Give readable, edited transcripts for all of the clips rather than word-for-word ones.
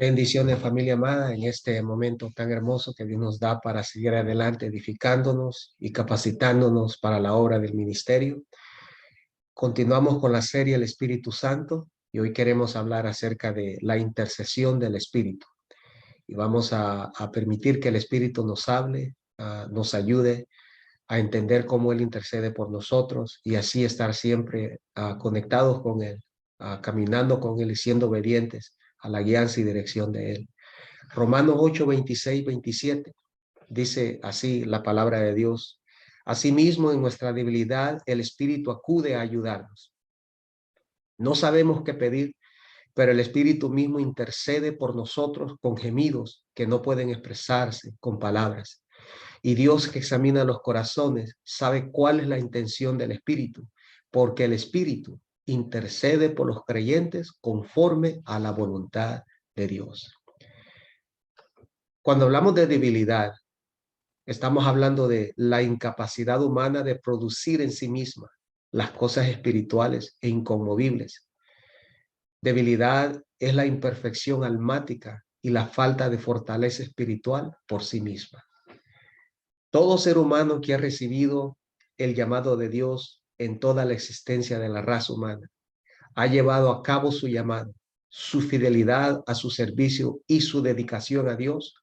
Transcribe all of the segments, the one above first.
Bendiciones, familia amada, en este momento tan hermoso que Dios nos da para seguir adelante, edificándonos y capacitándonos para la obra del ministerio. Continuamos con la serie El Espíritu Santo y hoy queremos hablar acerca de la intercesión del Espíritu. Y vamos a permitir que el Espíritu nos hable, nos ayude a entender cómo Él intercede por nosotros y así estar siempre conectados con Él, caminando con Él y siendo obedientes a la guianza y dirección de Él. Romanos 8, 26, 27 dice así la palabra de Dios. Asimismo, en nuestra debilidad, el Espíritu acude a ayudarnos. No sabemos qué pedir, pero el Espíritu mismo intercede por nosotros con gemidos que no pueden expresarse con palabras. Y Dios, que examina los corazones, sabe cuál es la intención del Espíritu, porque el Espíritu intercede por los creyentes conforme a la voluntad de Dios. Cuando hablamos de debilidad, estamos hablando de la incapacidad humana de producir en sí misma las cosas espirituales e inconmovibles. Debilidad es la imperfección almática y la falta de fortaleza espiritual por sí misma. Todo ser humano que ha recibido el llamado de Dios en toda la existencia de la raza humana ha llevado a cabo su llamado, su fidelidad a su servicio y su dedicación a Dios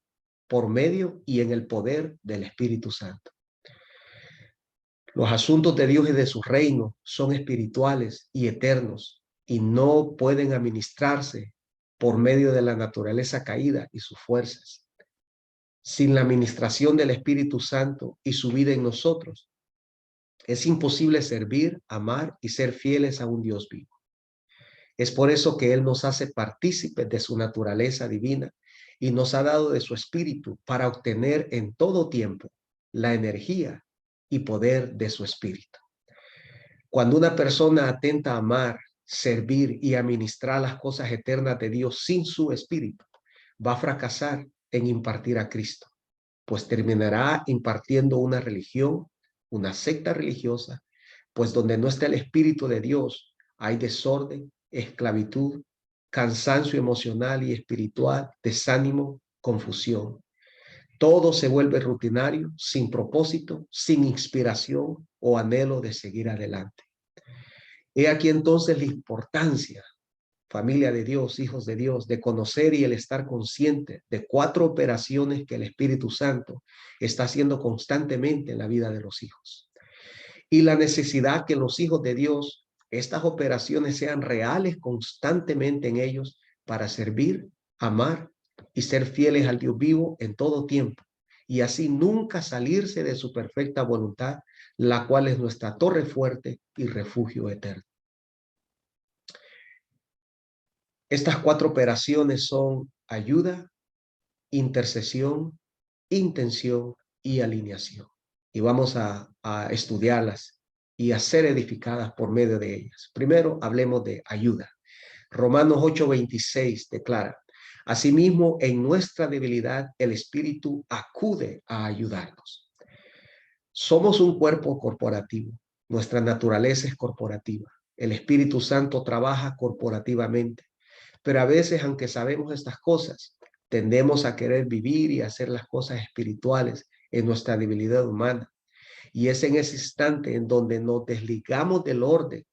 por medio y en el poder del Espíritu Santo. Los asuntos de Dios y de su reino son espirituales y eternos y no pueden administrarse por medio de la naturaleza caída y sus fuerzas. Sin la administración del Espíritu Santo y su vida en nosotros, es imposible servir, amar y ser fieles a un Dios vivo. Es por eso que Él nos hace partícipes de su naturaleza divina y nos ha dado de su Espíritu para obtener en todo tiempo la energía y poder de su Espíritu. Cuando una persona atenta a amar, servir y administrar las cosas eternas de Dios sin su Espíritu, va a fracasar en impartir a Cristo, pues terminará impartiendo una religión, una secta religiosa, pues donde no está el Espíritu de Dios, hay desorden, esclavitud, cansancio emocional y espiritual, desánimo, confusión. Todo se vuelve rutinario, sin propósito, sin inspiración o anhelo de seguir adelante. He aquí entonces la importancia, familia de Dios, hijos de Dios, de conocer y el estar consciente de 4 operaciones que el Espíritu Santo está haciendo constantemente en la vida de los hijos. Y la necesidad que los hijos de Dios, estas operaciones sean reales constantemente en ellos para servir, amar y ser fieles al Dios vivo en todo tiempo. Y así nunca salirse de su perfecta voluntad, la cual es nuestra torre fuerte y refugio eterno. Estas 4 operaciones son ayuda, intercesión, intención y alineación. Y vamos a estudiarlas y a ser edificadas por medio de ellas. Primero, hablemos de ayuda. Romanos 8:26 declara, asimismo, en nuestra debilidad, el Espíritu acude a ayudarnos. Somos un cuerpo corporativo. Nuestra naturaleza es corporativa. El Espíritu Santo trabaja corporativamente. Pero a veces, aunque sabemos estas cosas, tendemos a querer vivir y hacer las cosas espirituales en nuestra debilidad humana. Y es en ese instante en donde nos desligamos del orden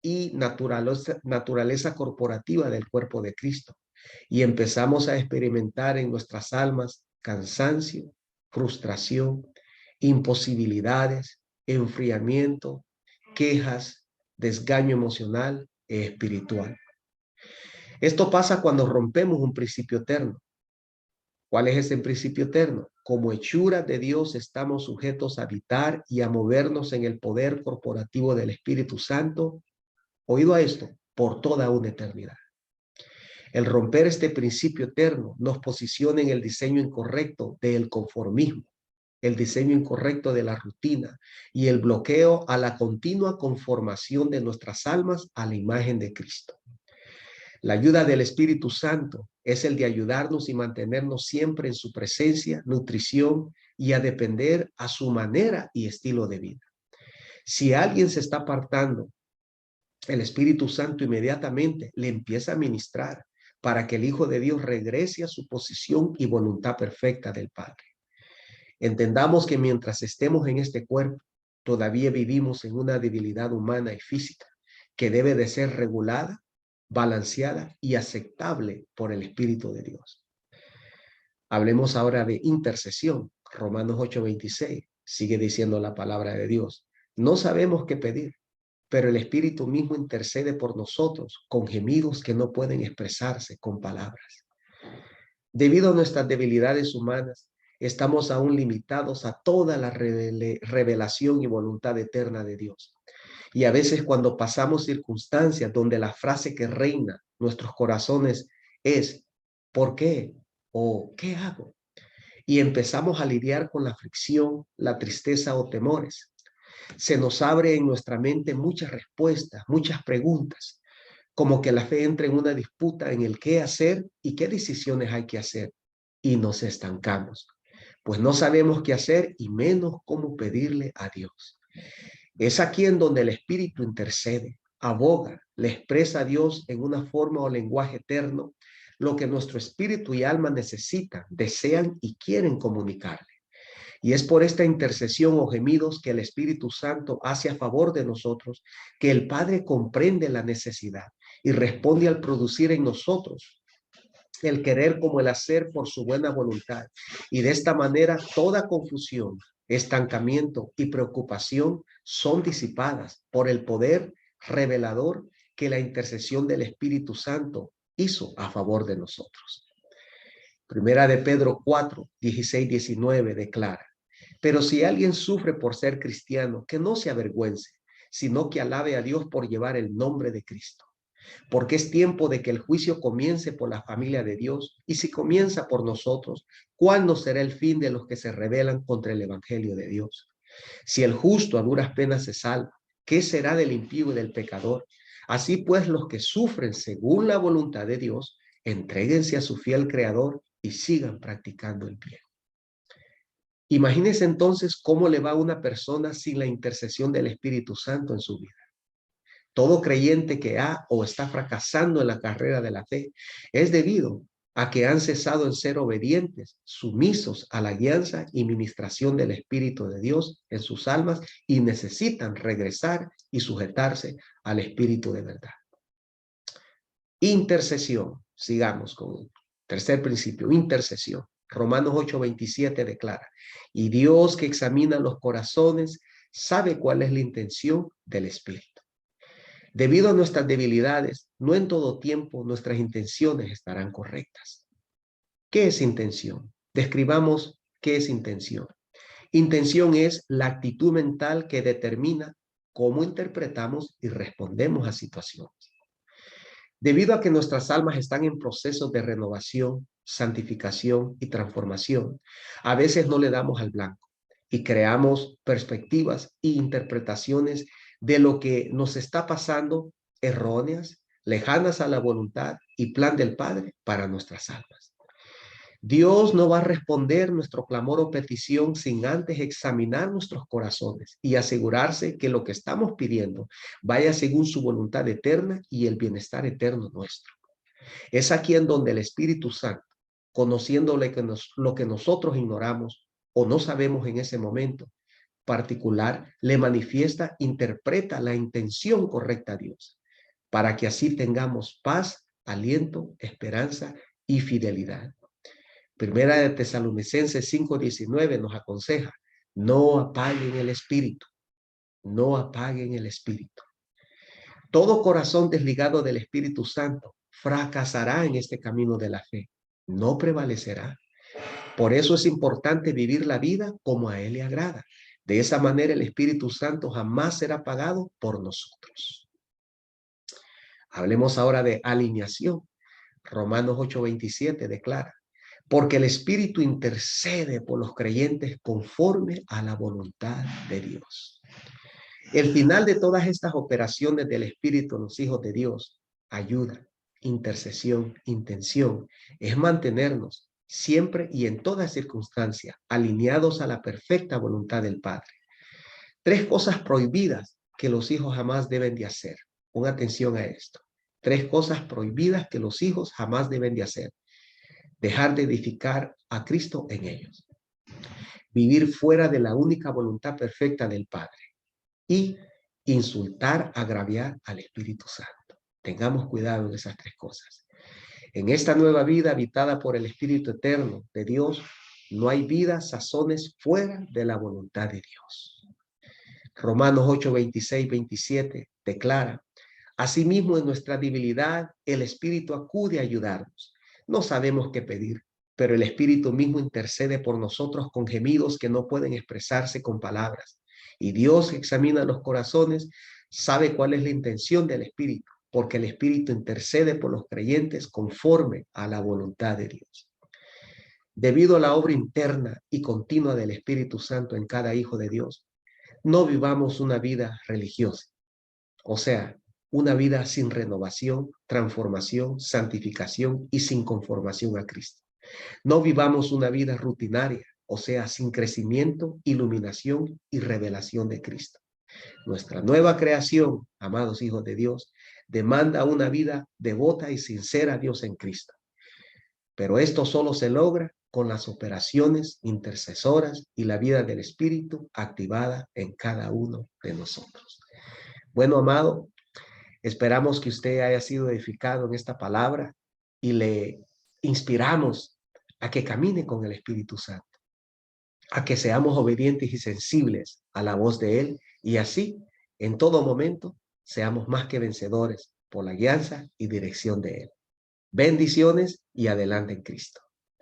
y naturaleza corporativa del cuerpo de Cristo. Y empezamos a experimentar en nuestras almas cansancio, frustración, imposibilidades, enfriamiento, quejas, desgaño emocional e espiritual. Esto pasa cuando rompemos un principio eterno. ¿Cuál es ese principio eterno? Como hechuras de Dios estamos sujetos a habitar y a movernos en el poder corporativo del Espíritu Santo, oído a esto, por toda una eternidad. El romper este principio eterno nos posiciona en el diseño incorrecto del conformismo, el diseño incorrecto de la rutina y el bloqueo a la continua conformación de nuestras almas a la imagen de Cristo. La ayuda del Espíritu Santo es el de ayudarnos y mantenernos siempre en su presencia, nutrición y a depender a su manera y estilo de vida. Si alguien se está apartando, el Espíritu Santo inmediatamente le empieza a ministrar para que el Hijo de Dios regrese a su posición y voluntad perfecta del Padre. Entendamos que mientras estemos en este cuerpo, todavía vivimos en una debilidad humana y física que debe de ser regulada, balanceada y aceptable por el Espíritu de Dios. Hablemos ahora de intercesión. Romanos 8:26 sigue diciendo la palabra de Dios. No sabemos qué pedir, pero el Espíritu mismo intercede por nosotros con gemidos que no pueden expresarse con palabras. Debido a nuestras debilidades humanas, estamos aún limitados a toda la revelación y voluntad eterna de Dios. Y a veces cuando pasamos circunstancias donde la frase que reina nuestros corazones es ¿por qué? O ¿qué hago? Y empezamos a lidiar con la aflicción, la tristeza o temores. Se nos abre en nuestra mente muchas respuestas, muchas preguntas, como que la fe entra en una disputa en el qué hacer y qué decisiones hay que hacer. Y nos estancamos, pues no sabemos qué hacer y menos cómo pedirle a Dios. Es aquí en donde el Espíritu intercede, aboga, le expresa a Dios en una forma o lenguaje eterno lo que nuestro espíritu y alma necesitan, desean y quieren comunicarle. Y es por esta intercesión o gemidos que el Espíritu Santo hace a favor de nosotros, que el Padre comprende la necesidad y responde al producir en nosotros el querer como el hacer por su buena voluntad. Y de esta manera toda confusión, estancamiento y preocupación son disipadas por el poder revelador que la intercesión del Espíritu Santo hizo a favor de nosotros. Primera de Pedro 4:16-19 declara: pero si alguien sufre por ser cristiano, que no se avergüence, sino que alabe a Dios por llevar el nombre de Cristo. Porque es tiempo de que el juicio comience por la familia de Dios, y si comienza por nosotros, ¿cuál no será el fin de los que se rebelan contra el evangelio de Dios? Si el justo a duras penas se salva, ¿qué será del impío y del pecador? Así pues, los que sufren según la voluntad de Dios, entréguense a su fiel Creador y sigan practicando el bien. Imagínese entonces cómo le va a una persona sin la intercesión del Espíritu Santo en su vida. Todo creyente que ha o está fracasando en la carrera de la fe es debido a que han cesado en ser obedientes, sumisos a la guianza y ministración del Espíritu de Dios en sus almas, y necesitan regresar y sujetarse al Espíritu de verdad. Intercesión. Sigamos con el tercer principio, intercesión. Romanos 8:27 declara: y Dios, que examina los corazones, sabe cuál es la intención del Espíritu. Debido a nuestras debilidades, no en todo tiempo nuestras intenciones estarán correctas. ¿Qué es intención? Describamos qué es intención. Intención es la actitud mental que determina cómo interpretamos y respondemos a situaciones. Debido a que nuestras almas están en procesos de renovación, santificación y transformación, a veces no le damos al blanco y creamos perspectivas e interpretaciones de lo que nos está pasando erróneas, lejanas a la voluntad y plan del Padre para nuestras almas. Dios no va a responder nuestro clamor o petición sin antes examinar nuestros corazones y asegurarse que lo que estamos pidiendo vaya según su voluntad eterna y el bienestar eterno nuestro. Es aquí en donde el Espíritu Santo, conociendo lo que nosotros ignoramos o no sabemos en ese momento particular, le manifiesta, interpreta la intención correcta a Dios, para que así tengamos paz, aliento, esperanza y fidelidad. Primera de Tesalonicenses 5:19 nos aconseja: no apaguen el espíritu, no apaguen el espíritu. Todo corazón desligado del Espíritu Santo fracasará en este camino de la fe, no prevalecerá. Por eso es importante vivir la vida como a Él le agrada. De esa manera el Espíritu Santo jamás será apagado por nosotros. Hablemos ahora de alineación. Romanos 8:27 declara: porque el Espíritu intercede por los creyentes conforme a la voluntad de Dios. El final de todas estas operaciones del Espíritu en los hijos de Dios, ayuda, intercesión, intención, es mantenernos siempre y en toda circunstancia alineados a la perfecta voluntad del Padre. 3 cosas prohibidas que los hijos jamás deben de hacer. Pon atención a esto. 3 cosas prohibidas que los hijos jamás deben de hacer. Dejar de edificar a Cristo en ellos. Vivir fuera de la única voluntad perfecta del Padre. Y insultar, agraviar al Espíritu Santo. Tengamos cuidado en esas 3 cosas. En esta nueva vida habitada por el Espíritu Eterno de Dios, no hay vida, sazones fuera de la voluntad de Dios. Romanos 8, 26, 27 declara: asimismo, en nuestra debilidad, el Espíritu acude a ayudarnos. No sabemos qué pedir, pero el Espíritu mismo intercede por nosotros con gemidos que no pueden expresarse con palabras. Y Dios, que examina los corazones, sabe cuál es la intención del Espíritu, porque el Espíritu intercede por los creyentes conforme a la voluntad de Dios. Debido a la obra interna y continua del Espíritu Santo en cada hijo de Dios, no vivamos una vida religiosa, o sea, una vida sin renovación, transformación, santificación y sin conformación a Cristo. No vivamos una vida rutinaria, o sea, sin crecimiento, iluminación y revelación de Cristo. Nuestra nueva creación, amados hijos de Dios, demanda una vida devota y sincera a Dios en Cristo. Pero esto solo se logra con las operaciones intercesoras y la vida del Espíritu activada en cada uno de nosotros. Bueno, amado, esperamos que usted haya sido edificado en esta palabra y le inspiramos a que camine con el Espíritu Santo, a que seamos obedientes y sensibles a la voz de Él y así, en todo momento, seamos más que vencedores por la guianza y dirección de Él. Bendiciones y adelante en Cristo.